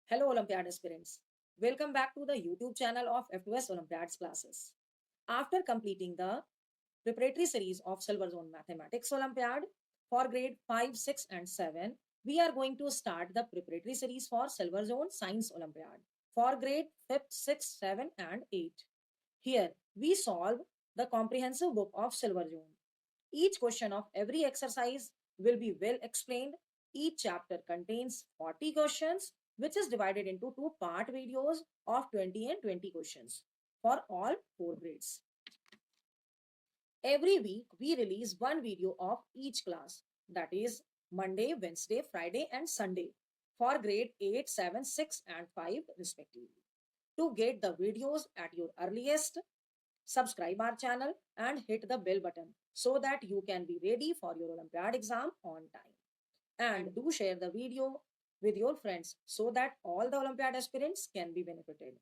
Hello, Olympiad aspirants. Welcome back to the YouTube channel of F2S Olympiads classes. After completing the preparatory series of Silver Zone Mathematics Olympiad for grade 5, 6, and 7, we are going to start the preparatory series for Silver Zone Science Olympiad for grade 5th, 6th, 7, and 8. Here, we solve the comprehensive book of Silver Zone. Each question of every exercise will be well explained. Each chapter contains 40 questions, which is divided into two part videos of 20 and 20 questions for all four grades. Every week, we release one video of each class, that is Monday, Wednesday, Friday, and Sunday for grade 8, 7, 6, and 5, respectively. To get the videos at your earliest, subscribe our channel and hit the bell button so that you can be ready for your Olympiad exam on time. And do share the video with your friends so that all the Olympiad aspirants can be benefited.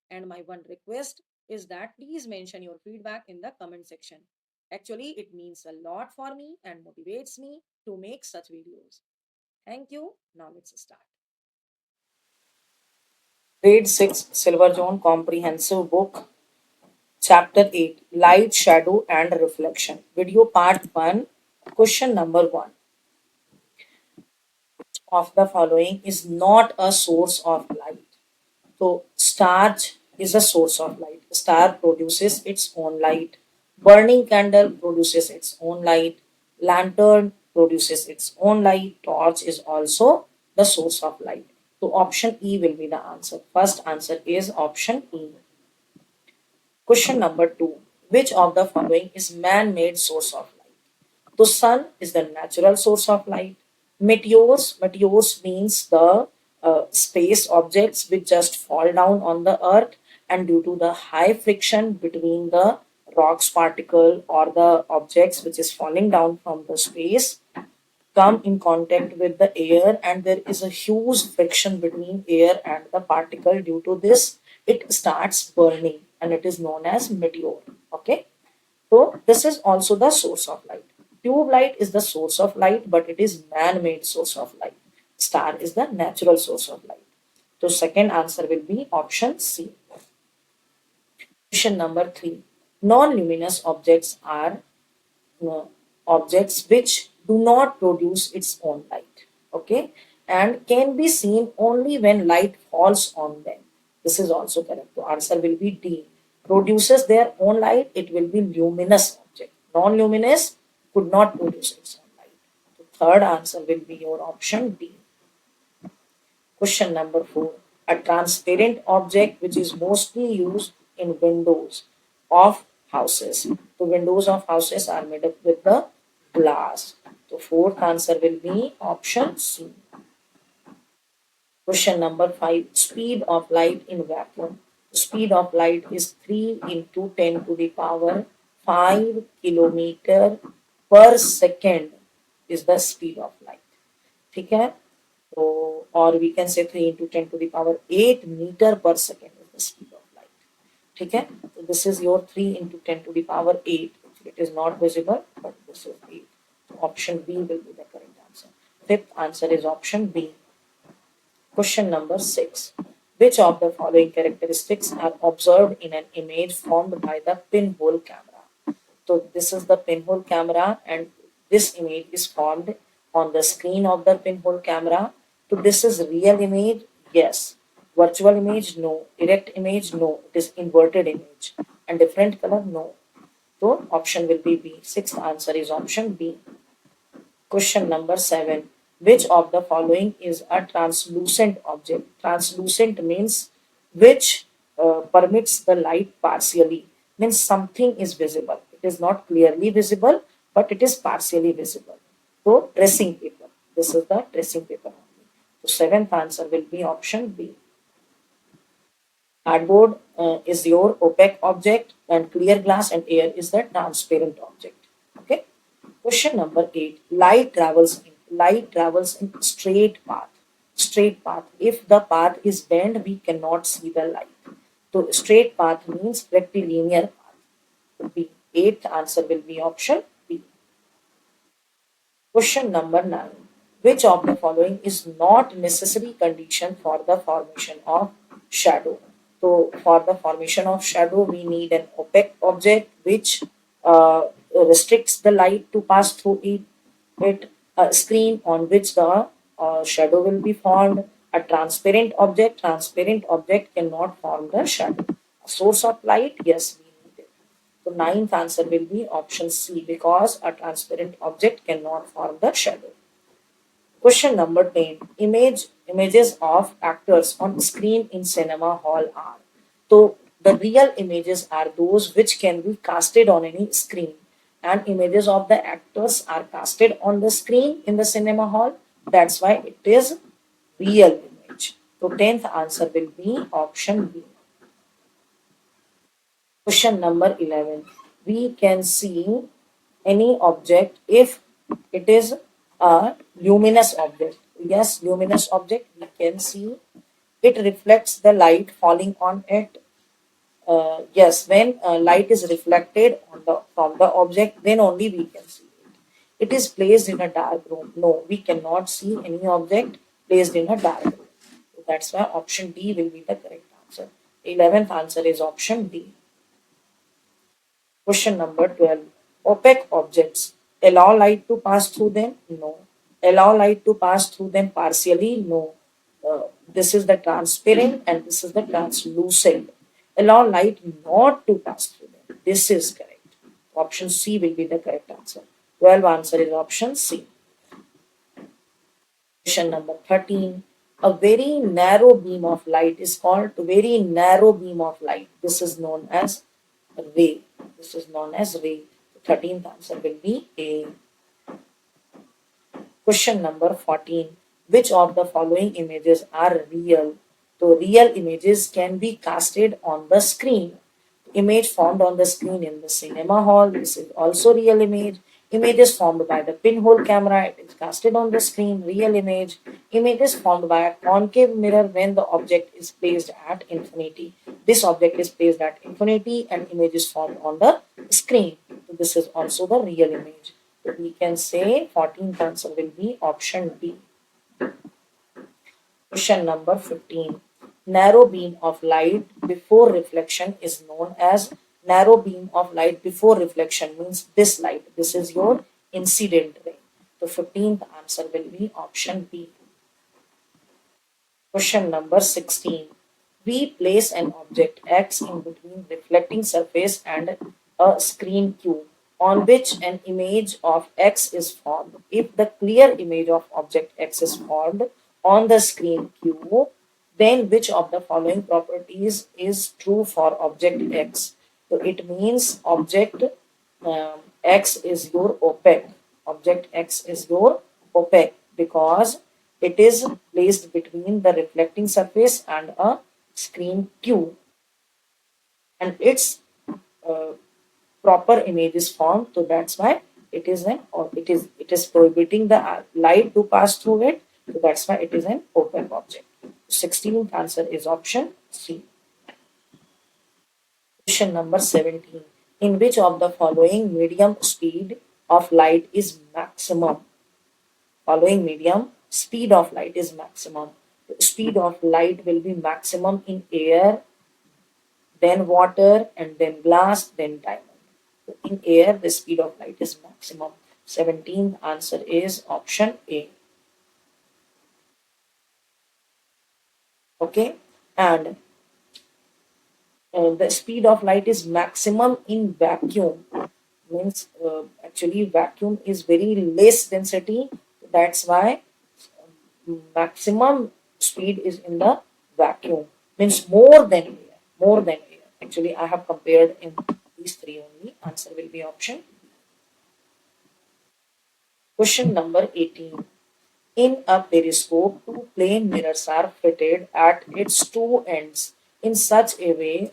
And my one request is that please mention your feedback in the comment section. Actually, it means a lot for me and motivates me to make such videos. Thank you. Now let's start. Grade 6 Silver Zone Comprehensive Book, Chapter 8 Light, Shadow, and Reflection. Video Part 1. Question number 1. Of the following is not a source of light? So, starch is a source of light. Star produces its own light. Burning candle produces its own light. Lantern produces its own light. Torch is also the source of light. So, option E will be the answer. First answer is option E. Question number 2. Which of the following is man-made source of light? The sun is the natural source of light. Meteors means the space objects which just fall down on the earth, and due to the high friction between the rocks particle or the objects which is falling down from the space come in contact with the air, and there is a huge friction between air and the particle. Due to this, it starts burning and it is known as meteor. Okay, so this is also the source of light. Tube light is the source of light, but it is man-made source of light. Star is the natural source of light. So second answer will be option C. Question number 3. Non-luminous objects are uh, objects which do not produce its own light. Okay, and can be seen only when light falls on them. This is also correct. The answer will be D. Produces their own light, it will be luminous object. Non-luminous could not produce its own light. The third answer will be your option D. Question number 4. A transparent object which is mostly used in windows of houses. The windows of houses are made up with the glass. The fourth answer will be option C. Question number 5. Speed of light in vacuum. The speed of light is 3 into 10 to the power 5 kilometer per second is the speed of light. ठीक है? So, or we can say 3 into 10 to the power 8 meter per second is the speed of light. ठीक है? So this is your 3 into 10 to the power 8. It is not visible, but this is 8. So option B will be the correct answer. Fifth answer is option B. Question number 6. Which of the following characteristics are observed in an image formed by the pinhole camera? So this is the pinhole camera, and this image is formed on the screen of the pinhole camera. So this is real image, yes. Virtual image, no. Direct image, no. It is inverted image. And different color, no. So option will be B. Sixth answer is option B. Question number 7. Which of the following is a translucent object? Translucent means which permits the light partially. Means something is visible. It is not clearly visible, but it is partially visible. So tracing paper. This is the tracing paper only. So seventh answer will be option B. Cardboard is your opaque object, and clear glass and air is the transparent object. Okay. Question number 8. Light travels in straight path. Straight path. If the path is bent, we cannot see the light. So straight path means rectilinear path. B. Eighth answer will be option B. Question number 9. Which of the following is not necessary condition for the formation of shadow? So for the formation of shadow, we need an opaque object which restricts the light to pass through it, a screen on which the shadow will be formed, a transparent object cannot form the shadow. A source of light, yes, we need it. So ninth answer will be option C because a transparent object cannot form the shadow. Question number 10. Images of actors on screen in cinema hall are. So the real images are those which can be casted on any screen, and images of the actors are casted on the screen in the cinema hall. That's why it is real image. So 10th answer will be option B. Question number 11. We can see any object if it is a luminous object. Yes, luminous object, we can see it reflects the light falling on it. Yes, when light is reflected on from the object, then only we can see it. It is placed in a dark room. No, we cannot see any object placed in a dark room. So that's why option D will be the correct answer. 11th answer is option D. Question number 12. Opaque objects. Allow light to pass through them? No. Allow light to pass through them partially? No. This is the transparent and this is the translucent. Allow light not to pass through them. This is correct. Option C will be the correct answer. 12 answer is option C. Question number 13. A very narrow beam of light is called very narrow beam of light. This is known as ray. This is known as ray. The 13th answer will be A. Question number 14. Which of the following images are real? So real images can be casted on the screen. Image formed on the screen in the cinema hall. This is also real image. Images formed by the pinhole camera. It is casted on the screen. Real image. Images formed by a concave mirror when the object is placed at infinity. This object is placed at infinity and image is formed on the screen. So this is also the real image. So we can say 14th answer will be option B. Question number 15. Narrow beam of light before reflection is known as narrow beam of light before reflection means this light. This is your incident ray. The 15th answer will be option B. Question number 16. We place an object X in between reflecting surface and a screen Q on which an image of X is formed. If the clear image of object X is formed on the screen Q, then which of the following properties is true for object X? So it means object X is your opaque. Object X is your opaque because it is placed between the reflecting surface and a screen Q, and its uh, proper image is formed. So that's why it is an or it is prohibiting the light to pass through it. So that's why it is an opaque object. 16th answer is option C. Question number 17. In which of the following medium speed of light is maximum? Following medium speed of light is maximum. The speed of light will be maximum in air, then water, and then glass, then diamond. So in air, the speed of light is maximum. 17th answer is option A. Okay, and the speed of light is maximum in vacuum. Means actually vacuum is very less density. That's why maximum speed is in the vacuum. Means more than air. More than air. Actually, I have compared in these three only. Answer will be option. Question number 18. In a periscope, two plane mirrors are fitted at its two ends in such a way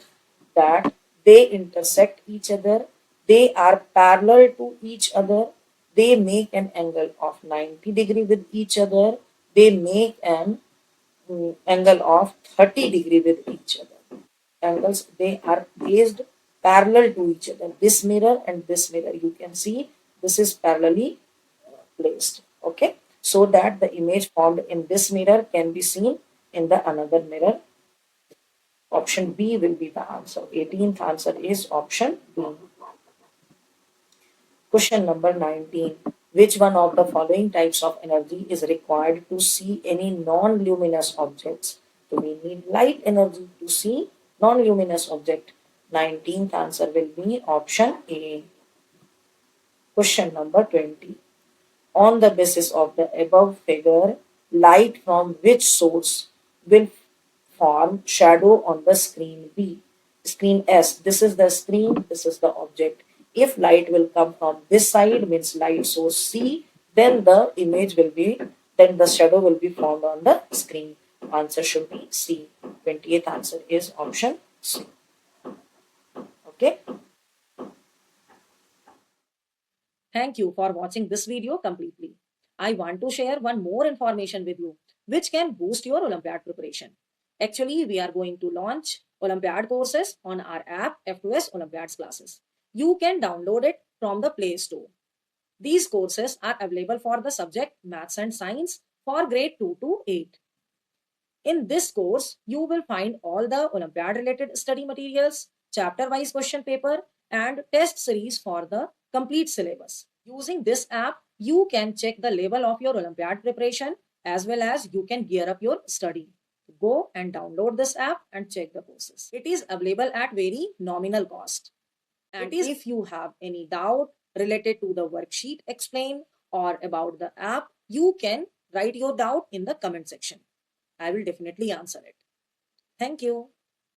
that they intersect each other, they are parallel to each other, they make an angle of 90 degree with each other, they make an angle of 30 degree with each other. Angles, they are placed parallel to each other. This mirror and this mirror, you can see this is parallelly placed. Okay. so that the image formed in this mirror can be seen in the another mirror. Option B will be the answer. 18th answer is option B. Question number 19. Which one of the following types of energy is required to see any non-luminous objects? So we need light energy to see non-luminous object. 19th answer will be option A. Question number 20. On the basis of the above figure, light from which source will form shadow on the screen B? Screen S. This is the screen, this is the object. If light will come from this side, means light source C, then the image will be, then the shadow will be formed on the screen. Answer should be C. 28th answer is option C. Okay. Thank you for watching this video completely. I want to share one more information with you, which can boost your Olympiad preparation. Actually, we are going to launch Olympiad courses on our app F2S Olympiads classes. You can download it from the Play Store. These courses are available for the subject Maths and Science for grade 2 to 8. In this course, you will find all the Olympiad related study materials, chapter wise question paper, and test series for the complete syllabus. Using this app, you can check the level of your Olympiad preparation as well as you can gear up your study. Go and download this app and check the courses. It is available at very nominal cost. And if you have any doubt related to the worksheet explained or about the app, you can write your doubt in the comment section. I will definitely answer it. Thank you.